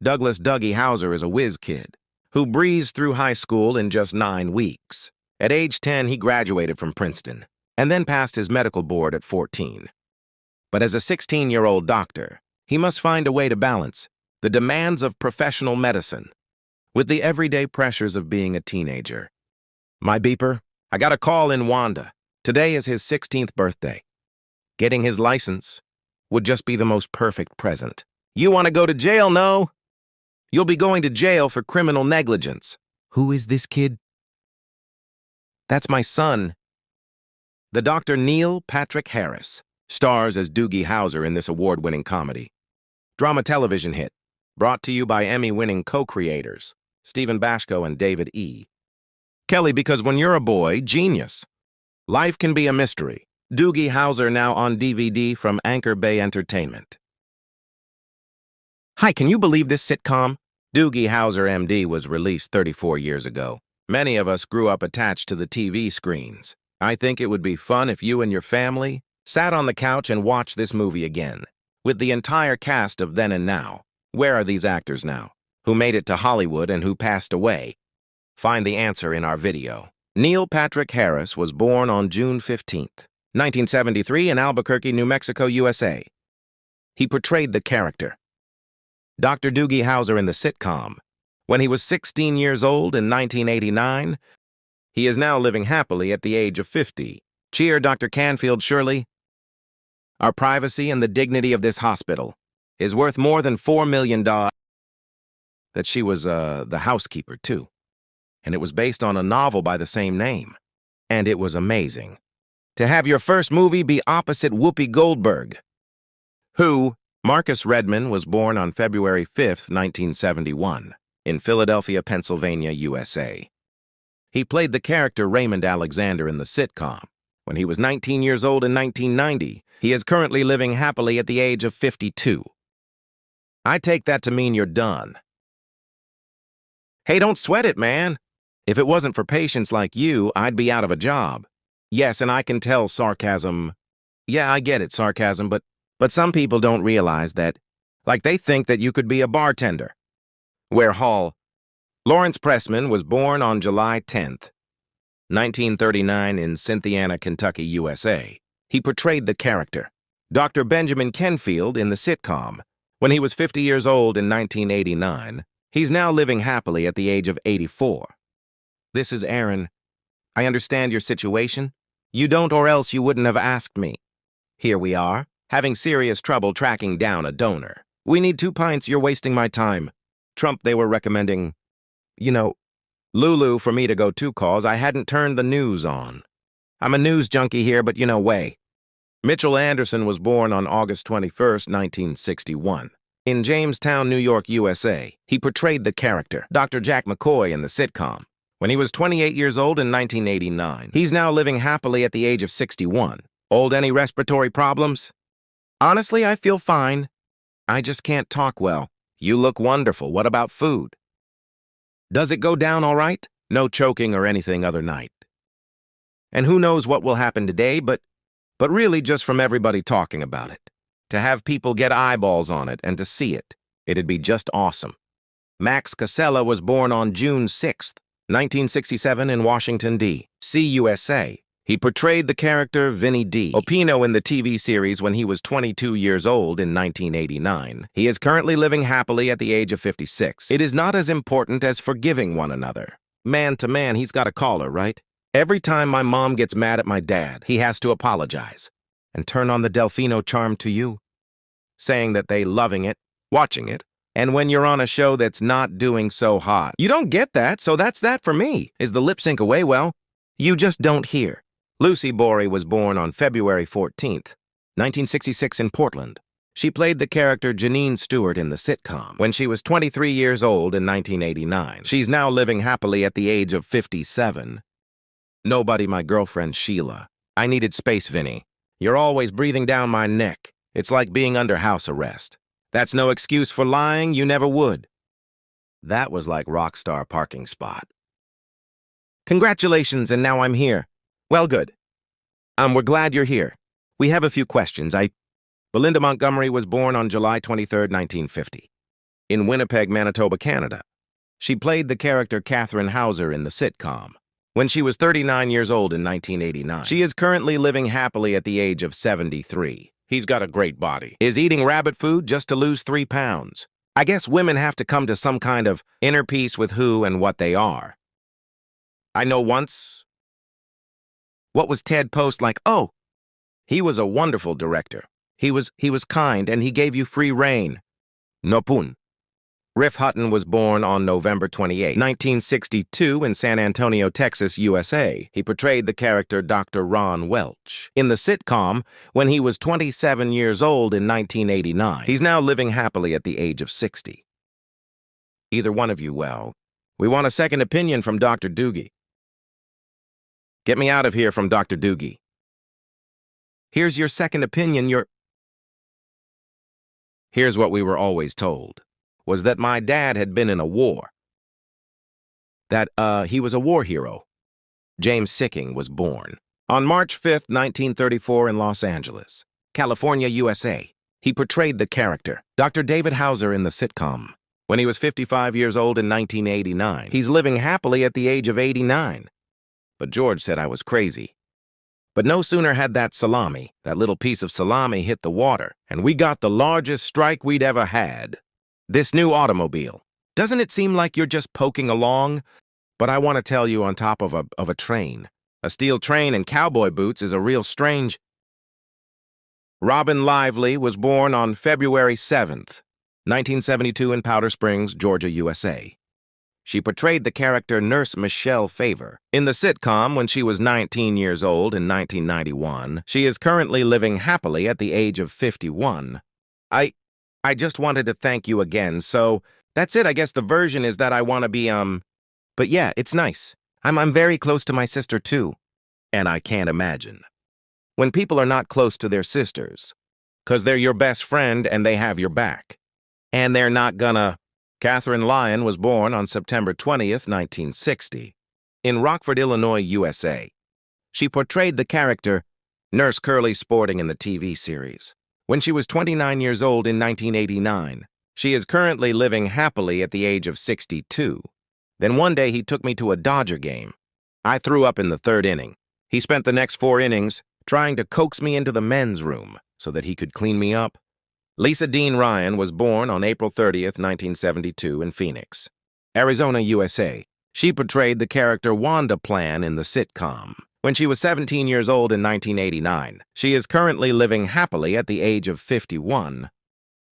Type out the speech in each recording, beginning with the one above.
Douglas Doogie Howser is a whiz kid who breezed through high school in just 9 weeks. At age 10, he graduated from Princeton and then passed his medical board at 14. But as a 16-year-old doctor, he must find a way to balance the demands of professional medicine with the everyday pressures of being a teenager. My beeper, I got a call in Wanda. Today is his 16th birthday. Getting his license would just be the most perfect present. You want to go to jail, no? You'll be going to jail for criminal negligence. Who is this kid? That's my son. The Dr. Neil Patrick Harris stars as Doogie Howser in this award-winning comedy. Drama television hit, brought to you by Emmy-winning co-creators, Stephen Bashko and David E. Kelly, because when you're a boy, genius. Life can be a mystery. Doogie Howser now on DVD from Anchor Bay Entertainment. Hi, can you believe this sitcom? Doogie Howser M.D. was released 34 years ago. Many of us grew up attached to the TV screens. I think it would be fun if you and your family sat on the couch and watched this movie again, with the entire cast of then and now. Where are these actors now? Who made it to Hollywood and who passed away? Find the answer in our video. Neil Patrick Harris was born on June 15th, 1973 in Albuquerque, New Mexico, USA. He portrayed the character Dr. Doogie Howser in the sitcom. When he was 16 years old in 1989, he is now living happily at the age of 50. Cheer, Dr. Kenfield, surely. Our privacy and the dignity of this hospital is worth more than $4 million. That she was, the housekeeper, too. And it was based on a novel by the same name. And it was amazing. To have your first movie be opposite Whoopi Goldberg. Who, Marcus Redmond, was born on February 5, 1971, in Philadelphia, Pennsylvania, USA. He played the character Raymond Alexander in the sitcom. When he was 19 years old in 1990, he is currently living happily at the age of 52. I take that to mean you're done. Hey, don't sweat it, man. If it wasn't for patients like you, I'd be out of a job. Yes, and I can tell sarcasm. Yeah, I get it, sarcasm, but some people don't realize that, like they think that you could be a bartender. Where Lawrence Pressman was born on July 10th, 1939 in Cynthiana, Kentucky, USA. He portrayed the character Dr. Benjamin Kenfield in the sitcom. When he was 50 years old in 1989, he's now living happily at the age of 84. This is Aaron. I understand your situation. You don't, or else you wouldn't have asked me. Here we are, having serious trouble tracking down a donor. We need 2 pints, you're wasting my time. Trump, they were recommending, Lulu for me to go to cause I hadn't turned the news on. I'm a news junkie here, but way. Mitchell Anderson was born on August 21st, 1961. In Jamestown, New York, USA, he portrayed the character Dr. Jack McCoy in the sitcom. When he was 28 years old in 1989, he's now living happily at the age of 61. Old, any respiratory problems? Honestly, I feel fine. I just can't talk well. You look wonderful. What about food? Does it go down all right? No choking or anything other night. And who knows what will happen today, but really just from everybody talking about it. To have people get eyeballs on it and to see it, it'd be just awesome. Max Casella was born on June 6th, 1967 in Washington, D.C., USA. He portrayed the character Vinny Delpino in the TV series when he was 22 years old in 1989. He is currently living happily at the age of 56. It is not as important as forgiving one another. Man to man, he's got a caller, right? Every time my mom gets mad at my dad, he has to apologize and turn on the Delpino charm to you, saying that they loving it, watching it, and when you're on a show that's not doing so hot. You don't get that, so that's that for me. Is the lip sync away well? You just don't hear. Lucy Borey was born on February 14th, 1966 in Portland. She played the character Janine Stewart in the sitcom. When she was 23 years old in 1989, she's now living happily at the age of 57. Nobody, my girlfriend Sheila. I needed space, Vinny. You're always breathing down my neck. It's like being under house arrest. That's no excuse for lying, you never would. That was like Rockstar parking spot. Congratulations, and now I'm here. Well, good. We're glad you're here. We have a few questions. Belinda Montgomery was born on July 23, 1950. in Winnipeg, Manitoba, Canada. She played the character Kathryn Hauser in the sitcom when she was 39 years old in 1989. She is currently living happily at the age of 73. He's got a great body. Is eating rabbit food just to lose 3 pounds. I guess women have to come to some kind of inner peace with who and what they are. I know once. What was Ted Post like? Oh, he was a wonderful director. He was kind and he gave you free rein. Nopun. Riff Hutton was born on November 28, 1962 in San Antonio, Texas, USA. He portrayed the character Dr. Ron Welch in the sitcom when he was 27 years old in 1989. He's now living happily at the age of 60. Either one of you, well, we want a second opinion from Dr. Doogie. Get me out of here from Dr. Doogie. Here's your second opinion, Here's what we were always told, was that my dad had been in a war. That, he was a war hero. James Sicking was born on March 5th, 1934 in Los Angeles, California, USA. He portrayed the character, Dr. David Hauser in the sitcom, when he was 55 years old in 1989. He's living happily at the age of 89. But George said I was crazy. But no sooner had that little piece of salami hit the water, and we got the largest strike we'd ever had. This new automobile. Doesn't it seem like you're just poking along? But I want to tell you, on top of a train. A steel train and cowboy boots is a real strange. Robin Lively was born on February 7th, 1972 in Powder Springs, Georgia, USA. She portrayed the character Nurse Michelle Faber in the sitcom when she was 19 years old in 1991. She is currently living happily at the age of 51. I just wanted to thank you again, so that's it. I guess the version is that I want to be, but yeah, it's nice. I'm very close to my sister, too. And I can't imagine when people are not close to their sisters, 'cause they're your best friend and they have your back. And they're not gonna. Kathryn Layng was born on September 20th, 1960, in Rockford, Illinois, USA. She portrayed the character Nurse Curly Spaulding in the TV series when she was 29 years old in 1989. She is currently living happily at the age of 62. Then one day he took me to a Dodger game. I threw up in the 3rd inning. He spent the next 4 innings trying to coax me into the men's room so that he could clean me up. Lisa Dean Ryan was born on April 30th, 1972 in Phoenix, Arizona, USA. She portrayed the character Wanda Plenn in the sitcom when she was 17 years old in 1989. She is currently living happily at the age of 51.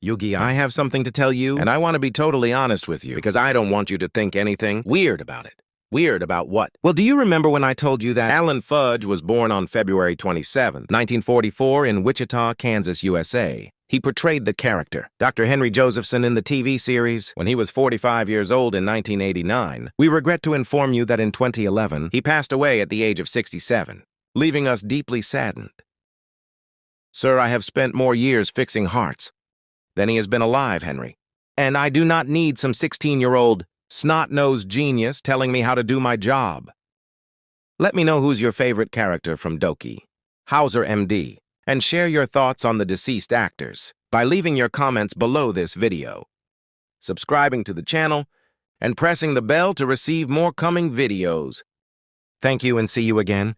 Yugi, I have something to tell you, and I want to be totally honest with you because I don't want you to think anything weird about it. Weird about what? Well, do you remember when I told you that Alan Fudge was born on February 27, 1944 in Wichita, Kansas, USA? He portrayed the character, Dr. Henry Josephson, in the TV series when he was 45 years old in 1989. We regret to inform you that in 2011, he passed away at the age of 67, leaving us deeply saddened. Sir, I have spent more years fixing hearts than he has been alive, Henry. And I do not need some 16-year-old snot-nosed genius telling me how to do my job. Let me know who's your favorite character from Doogie Howser M.D. and share your thoughts on the deceased actors by leaving your comments below this video, subscribing to the channel, and pressing the bell to receive more coming videos. Thank you and see you again.